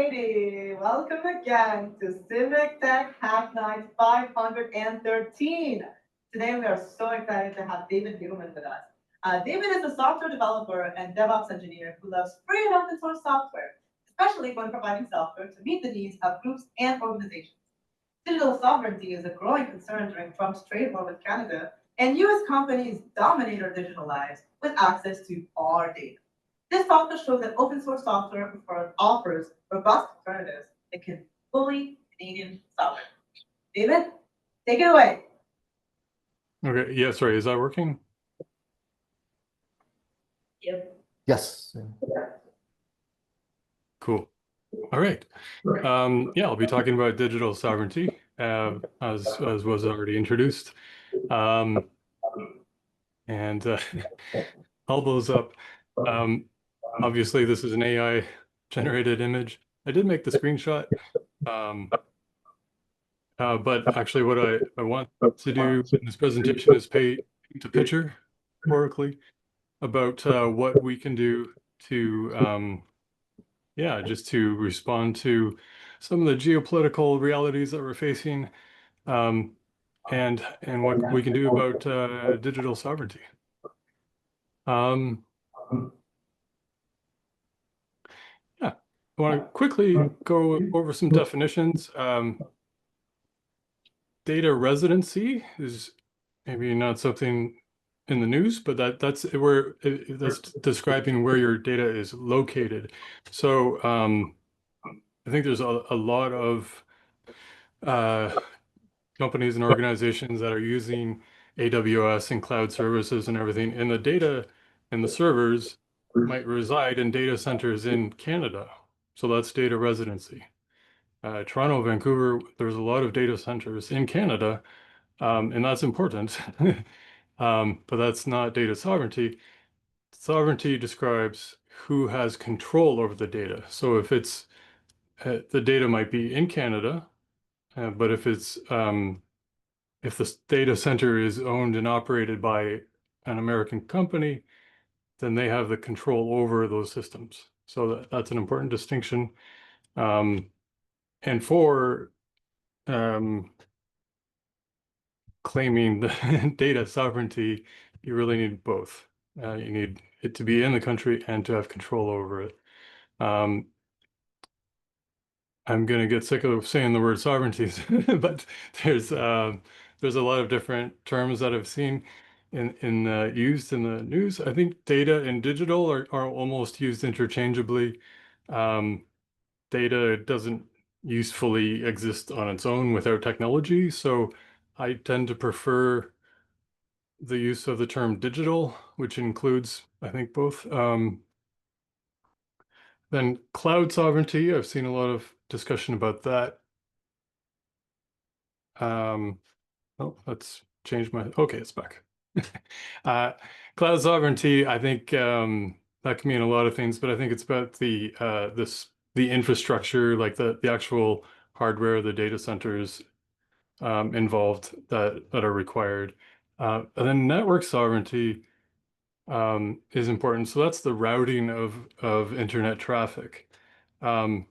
righty, welcome again to Civic Tech Hacknight 513. Today we are so excited to have David Numan with us. David is a software developer and DevOps engineer who loves free and open source software, especially when providing software to meet the needs of groups and organizations. Digital sovereignty is a growing concern during Trump's trade war with Canada, and US companies dominate our digital lives with access to our data. This talk will show that open source software offers robust alternatives that can fully Canadian sovereign. David, take it away. Okay, yeah, sorry, is that working? Yep. Yes. Cool. All right. Yeah, I'll be talking about digital sovereignty, as was already introduced. And elbows up. Obviously, this is an AI generated image. I did make the screenshot. But actually what I want to do in this presentation is paint a picture, metaphorically, about what we can do to, yeah, just to respond to some of the geopolitical realities that we're facing, and what we can do about digital sovereignty. Yeah, I want to quickly go over some definitions. Data residency is maybe not something in the news, but that's describing where your data is located. So I think there's a lot of companies and organizations that are using AWS and cloud services and everything, and the data and the servers might reside in data centers in Canada. So that's data residency. Toronto, Vancouver, there's a lot of data centers in Canada, and that's important. But that's not data sovereignty. Sovereignty describes who has control over the data. So if it's the data might be in Canada, but if it's if the data center is owned and operated by an American company, then they have the control over those systems. So that's an important distinction. And for claiming the data sovereignty, you really need both. You need it to be in the country and to have control over it. I'm going to get sick of saying the word sovereignties, but there's a lot of different terms that I've seen used in the news. I think data and digital are almost used interchangeably. Data doesn't usefully exist on its own without technology, so I tend to prefer the use of the term digital, which includes, I think, both. Then cloud sovereignty, I've seen a lot of discussion about that. Oh, let's change my, okay, it's back. Cloud sovereignty, I think that can mean a lot of things, but I think it's about the infrastructure, like the actual hardware, the data centers involved that are required. And then network sovereignty is important. So that's the routing of internet traffic. And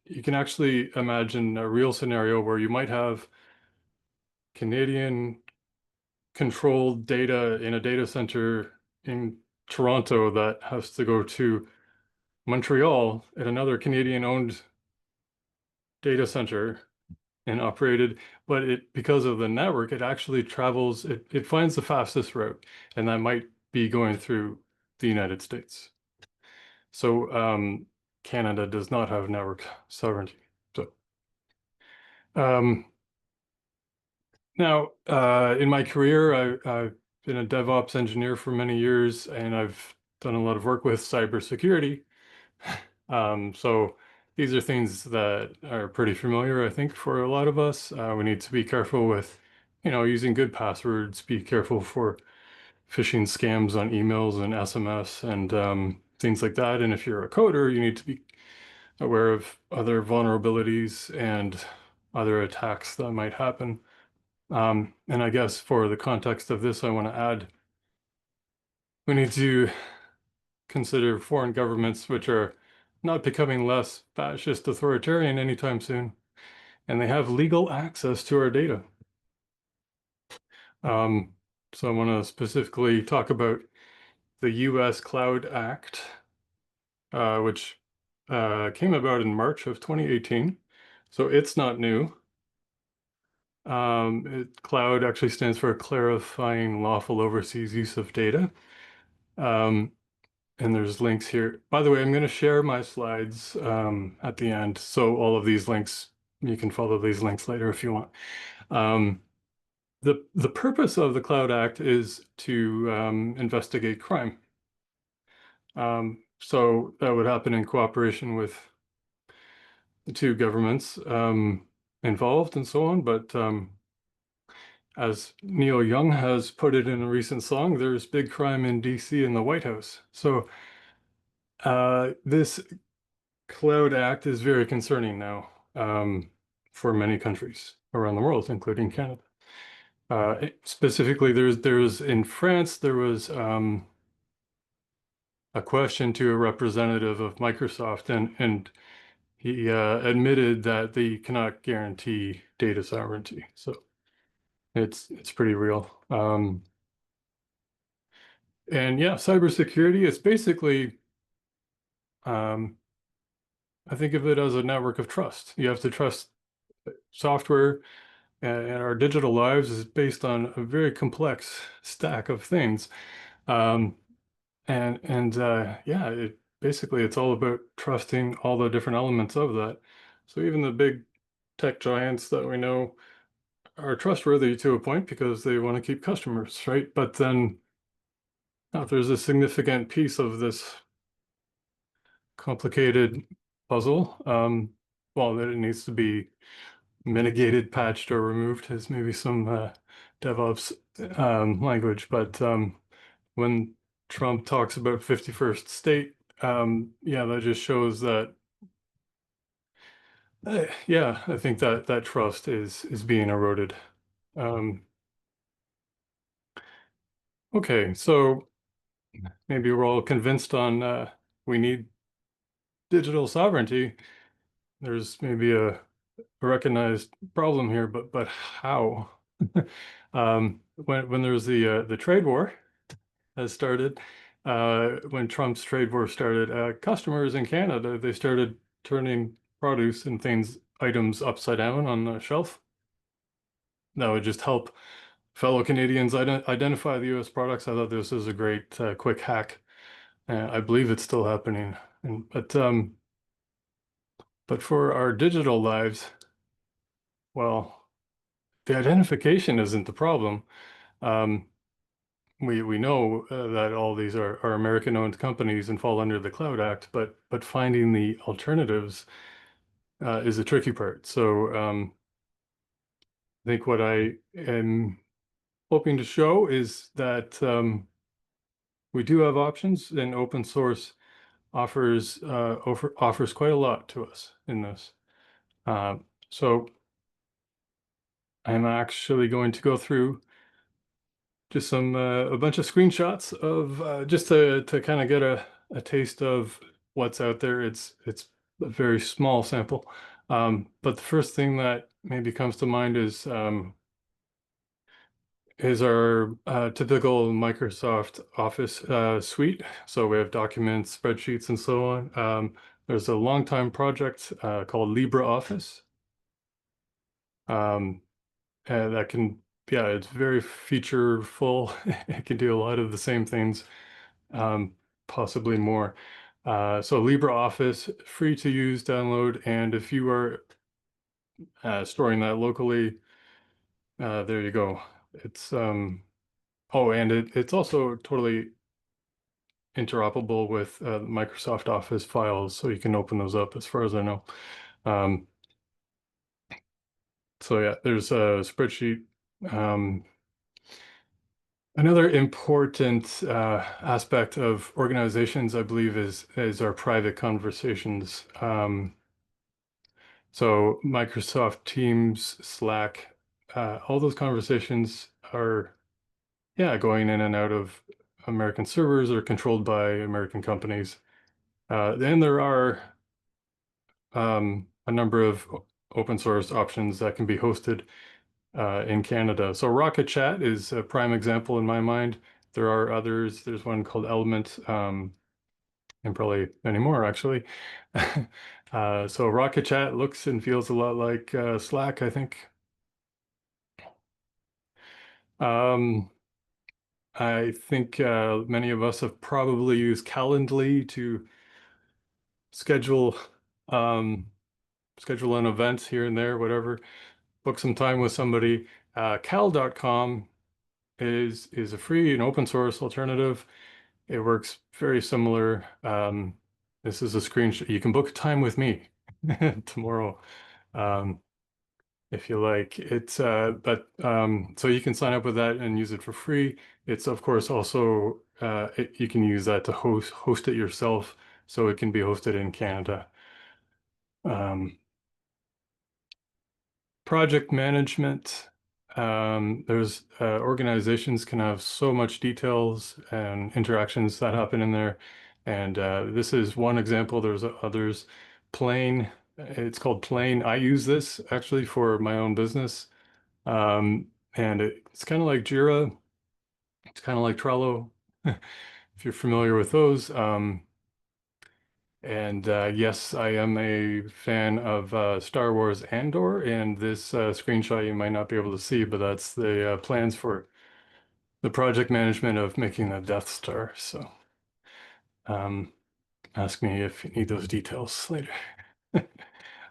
you can actually imagine a real scenario where you might have Canadian controlled data in a data center in Toronto that has to go to Montreal at another Canadian owned data center and operated, but because of the network, it actually travels, it finds the fastest route, and that might be going through the United States. So Canada does not have network sovereignty. So now in my career, I've been a DevOps engineer for many years, and I've done a lot of work with cybersecurity. So these are things that are pretty familiar, I think, for a lot of us. We need to be careful with, using good passwords, be careful for phishing scams on emails and SMS and things like that. And if you're a coder, you need to be aware of other vulnerabilities and other attacks that might happen. And I guess for the context of this, I want to add, we need to consider foreign governments which are not becoming less fascist authoritarian anytime soon. And they have legal access to our data. So I want to specifically talk about the U.S. Cloud Act, which came about in March of 2018. So it's not new. Cloud actually stands for Clarifying Lawful Overseas Use of Data. And there's links here. By the way, I'm going to share my slides at the end. So all of these links, you can follow these links later if you want. The purpose of the Cloud Act is to investigate crime. So that would happen in cooperation with the two governments involved and so on. But as Neil Young has put it in a recent song, there's big crime in DC in the White House. So this Cloud Act is very concerning now for many countries around the world, including Canada. Specifically, there's in France, there was a question to a representative of Microsoft, and he admitted that they cannot guarantee data sovereignty. So it's pretty real. And yeah, cybersecurity is basically, I think of it as a network of trust. You have to trust software, and our digital lives is based on a very complex stack of things. Yeah, basically it's all about trusting all the different elements of that. So even the big tech giants that we know are trustworthy to a point because they want to keep customers, right? But then if there's a significant piece of this complicated puzzle, well, that it needs to be mitigated, patched, or removed is maybe some DevOps language. But when Trump talks about 51st state, yeah, that just shows that, yeah, I think that trust is being eroded. Okay, so maybe we're all convinced on we need digital sovereignty. There's maybe a recognized problem here, but how? When there's the trade war has started, when Trump's trade war started, customers in Canada, they started turning produce and items upside down on the shelf. That would just help fellow Canadians identify the U.S. products. I thought this was a great quick hack. I believe it's still happening. But for our digital lives, well, the identification isn't the problem. We know that all these are American-owned companies and fall under the Cloud Act, but finding the alternatives is the tricky part. So I think what I am hoping to show is that we do have options, and open source offers quite a lot to us in this. So I'm actually going to go through just a bunch of screenshots of just to kind of get a taste of what's out there. It's a very small sample, but the first thing that maybe comes to mind is our typical Microsoft Office suite. So we have documents, spreadsheets, and so on. There's a long-time project called LibreOffice that can, yeah, it's very featureful. It can do a lot of the same things, possibly more. So LibreOffice, free to use, download, and if you are storing that locally, there you go. It's oh, and it's also totally interoperable with Microsoft Office files, so you can open those up as far as I know. So yeah, there's a spreadsheet. Another important aspect of organizations, I believe, is our private conversations. So Microsoft Teams, Slack, all those conversations are, yeah, going in and out of American servers or controlled by American companies. Then there are a number of open source options that can be hosted in Canada. So Rocket Chat is a prime example in my mind. There are others. There's one called Element, and probably many more actually. So Rocket Chat looks and feels a lot like Slack, I think. Um, I think many of us have probably used Calendly to schedule um, schedule an event here and there, whatever. Book some time with somebody. Cal.com is a free and open source alternative. It works very similar. This is a screenshot. You can book time with me tomorrow, um, if you like. So you can sign up with that and use it for free. It's of course also you can use that to host it yourself, so it can be hosted in Canada. Project management. There's organizations can have so much details and interactions that happen in there. And this is one example. There's others. Plane, it's called Plane. I use this actually for my own business. And it's kind of like Jira. It's kind of like Trello, if you're familiar with those. And yes, I am a fan of Star Wars Andor, and this screenshot you might not be able to see, but that's the plans for the project management of making the Death Star. So um, ask me if you need those details later.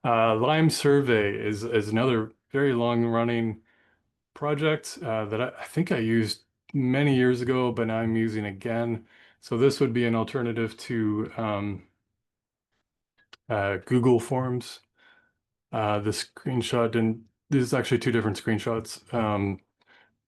Lime Survey is another very long-running project that I think I used many years ago, but now I'm using again. So this would be an alternative to Google Forms. The screenshot and there's actually two different screenshots.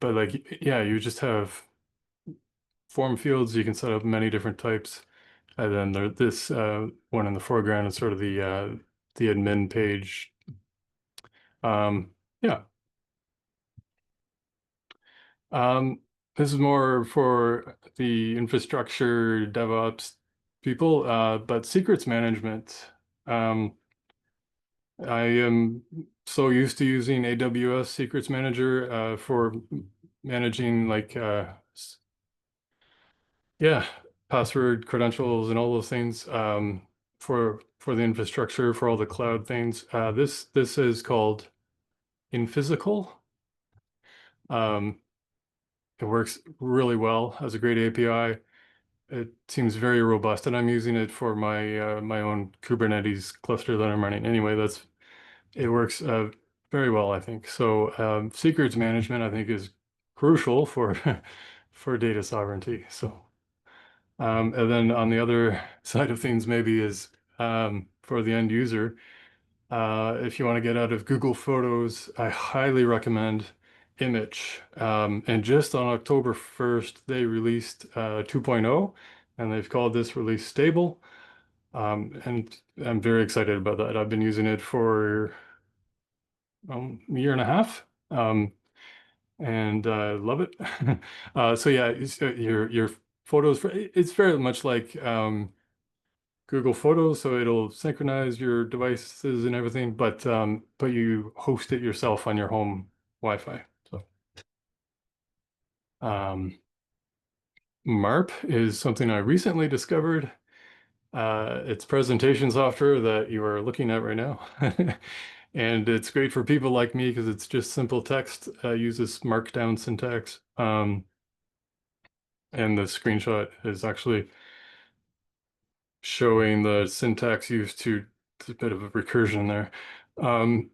But like, yeah, you just have form fields. You can set up many different types. And then this one in the foreground is sort of the admin page. Yeah. Um, this is more for the infrastructure DevOps people, but secrets management. Um, I am so used to using AWS Secrets Manager for managing like yeah, password credentials and all those things for the infrastructure for all the cloud things. This is called InPhysical. Um, it works really well, has a great API. It seems very robust, and I'm using it for my own Kubernetes cluster that I'm running. Anyway, it works very well, I think. So secrets management, I think, is crucial for for data sovereignty. So and then on the other side of things, maybe is for the end user. If you want to get out of Google Photos, I highly recommend Image. And just on October 1st, they released 2.0, and they've called this release stable. And I'm very excited about that. I've been using it for a year and a half, and love it. So yeah, your photos. It's very much like Google Photos, so it'll synchronize your devices and everything, but you host it yourself on your home Wi-Fi. So um, MARP is something I recently discovered. It's presentation software that you are looking at right now. And it's great for people like me because it's just simple text, uses markdown syntax. And the screenshot is actually showing the syntax used to a bit of a recursion there. Um,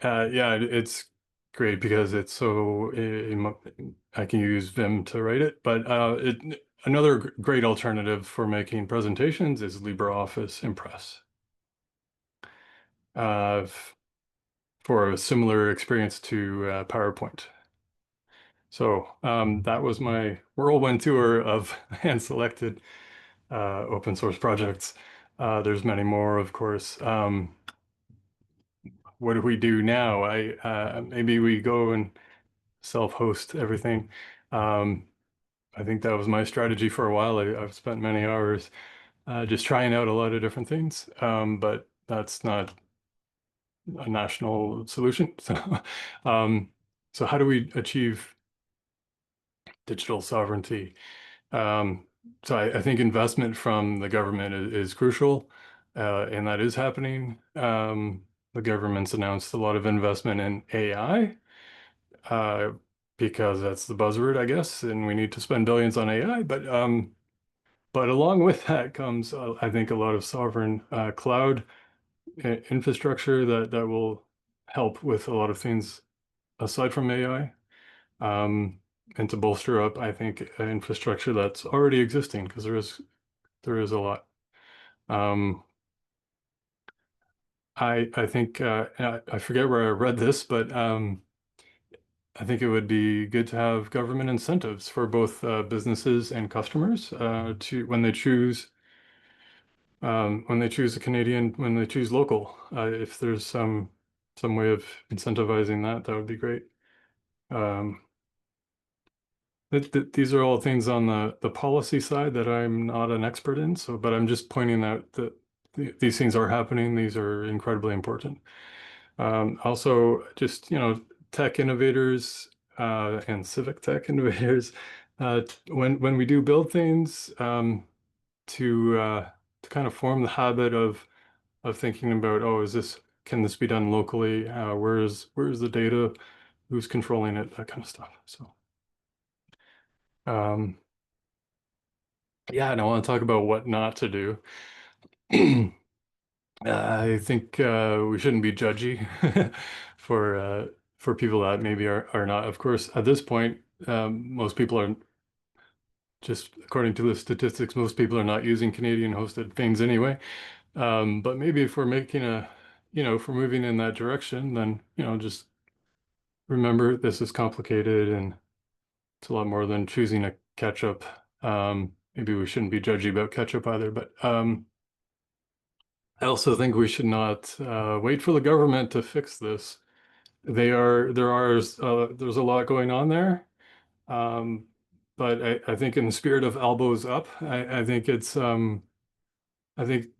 yeah, it's great because it's so I can use Vim to write it, but another great alternative for making presentations is LibreOffice Impress. Uh, for a similar experience to PowerPoint. So that was my whirlwind tour of hand-selected open source projects. There's many more, of course. What do we do now? Maybe we go and self-host everything. I think that was my strategy for a while. I've spent many hours just trying out a lot of different things. But that's not a national solution. Um, so how do we achieve digital sovereignty? Um, so I think investment from the government is crucial, and that is happening. The government's announced a lot of investment in AI, uh, because that's the buzzword, I guess, and we need to spend billions on AI. But along with that comes, I think, a lot of sovereign cloud infrastructure that will help with a lot of things aside from AI, and to bolster up, I think, infrastructure that's already existing, because there is a lot. Um, I think I forget where I read this, but I think it would be good to have government incentives for both businesses and customers to when they choose a Canadian, when they choose local. If there's some way of incentivizing that, that would be great. Um, these are all things on the policy side that I'm not an expert in. So, but I'm just pointing out that these things are happening. These are incredibly important. Also, just, tech innovators and civic tech innovators. When we do build things, to kind of form the habit of thinking about, oh, can this be done locally? Where's the data? Who's controlling it? That kind of stuff. So, um, yeah, and I want to talk about what not to do. I think we shouldn't be judgy for uh, for people that maybe are not. Of course, at this point, most people are just, according to the statistics, most people are not using Canadian hosted things anyway. But maybe if we're if we're moving in that direction, then, just remember this is complicated and it's a lot more than choosing a ketchup. Maybe we shouldn't be judgy about ketchup either, but I also think we should not wait for the government to fix this. There's a lot going on there. Um, but I think in the spirit of elbows up, I think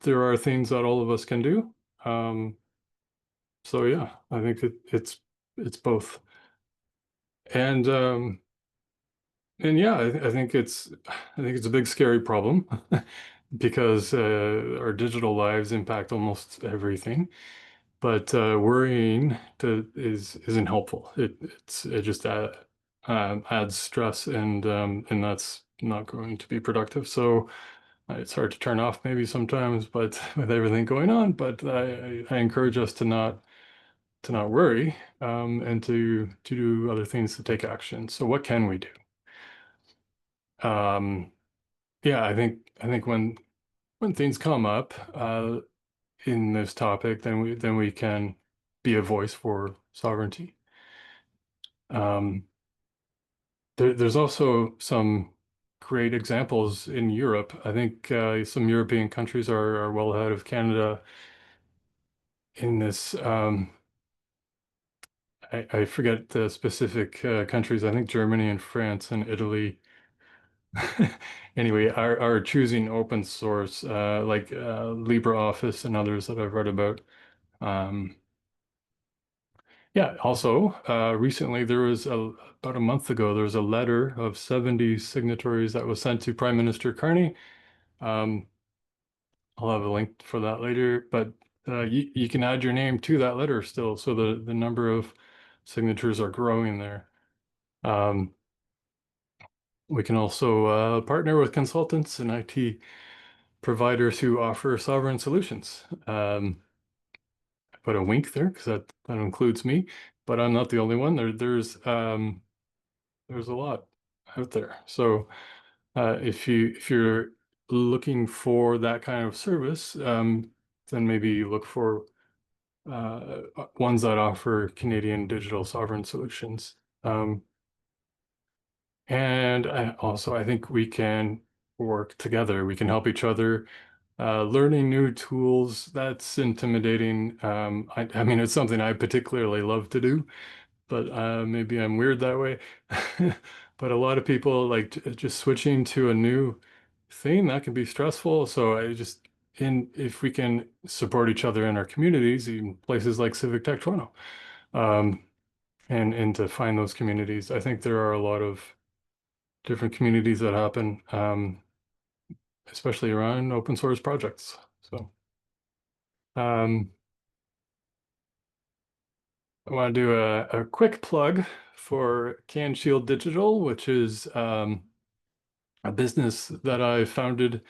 there are things that all of us can do. So yeah, I think it's both. And and yeah, I think it's a big scary problem because our digital lives impact almost everything. But worrying isn't helpful. It just adds stress, and that's not going to be productive. So it's hard to turn off maybe sometimes, but with everything going on. But I encourage us to not worry, and to do other things, to take action. So what can we do? Um, yeah, I think when things come up in this topic, then we can be a voice for sovereignty. Um, there's also some great examples in Europe. I think some European countries are well ahead of Canada in this. I forget the specific countries. I think Germany and France and Italy, anyway, are choosing open source, like LibreOffice and others that I've read about. Um, yeah, also, recently about a month ago, there was a letter of 70 signatories that was sent to Prime Minister Carney. Um, I'll have a link for that later, but you can add your name to that letter still, so the number of signatures are growing there. Um, we can also partner with consultants and IT providers who offer sovereign solutions. I put a wink there because that includes me, but I'm not the only one. There's a lot out there. So if you're looking for that kind of service, then maybe you look for ones that offer Canadian digital sovereign solutions. And I think we can work together. We can help each other. Learning new tools, that's intimidating. I mean, it's something I particularly love to do, but maybe I'm weird that way. But a lot of people like just switching to a new thing, that can be stressful. So if we can support each other in our communities, in places like Civic Tech Toronto, and to find those communities, I think there are a lot of different communities that happen, especially around open source projects. So I want to do a quick plug for Can Shield Digital, which is a business that I founded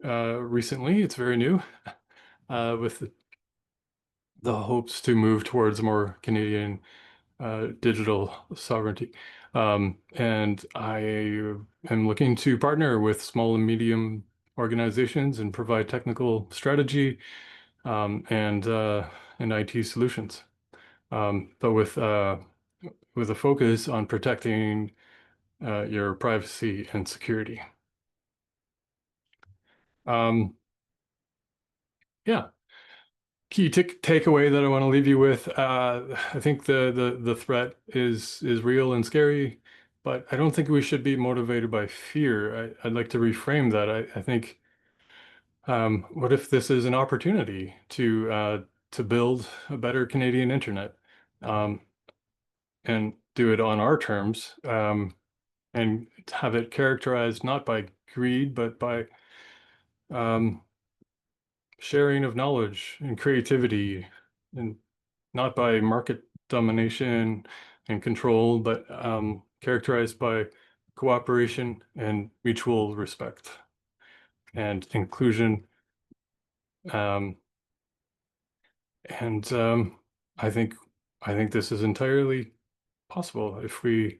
recently. It's very new, with the hopes to move towards more Canadian digital sovereignty. And I am looking to partner with small and medium organizations and provide technical strategy, and IT solutions, but with a focus on protecting your privacy and security. Yeah. Key takeaway that I want to leave you with: I think the threat is real and scary, but I don't think we should be motivated by fear. I'd like to reframe that. I think, what if this is an opportunity to build a better Canadian internet, and do it on our terms, and have it characterized not by greed, but by sharing of knowledge and creativity, and not by market domination and control, but characterized by cooperation and mutual respect and inclusion. And I think this is entirely possible if we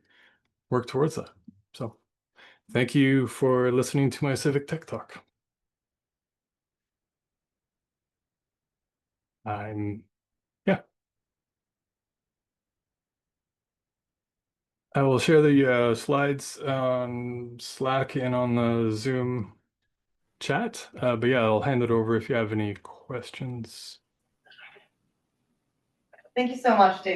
work towards that. So thank you for listening to my Civic Tech Talk. Yeah. I will share the slides on Slack and on the Zoom chat. But yeah, I'll hand it over if you have any questions. Thank you so much, David.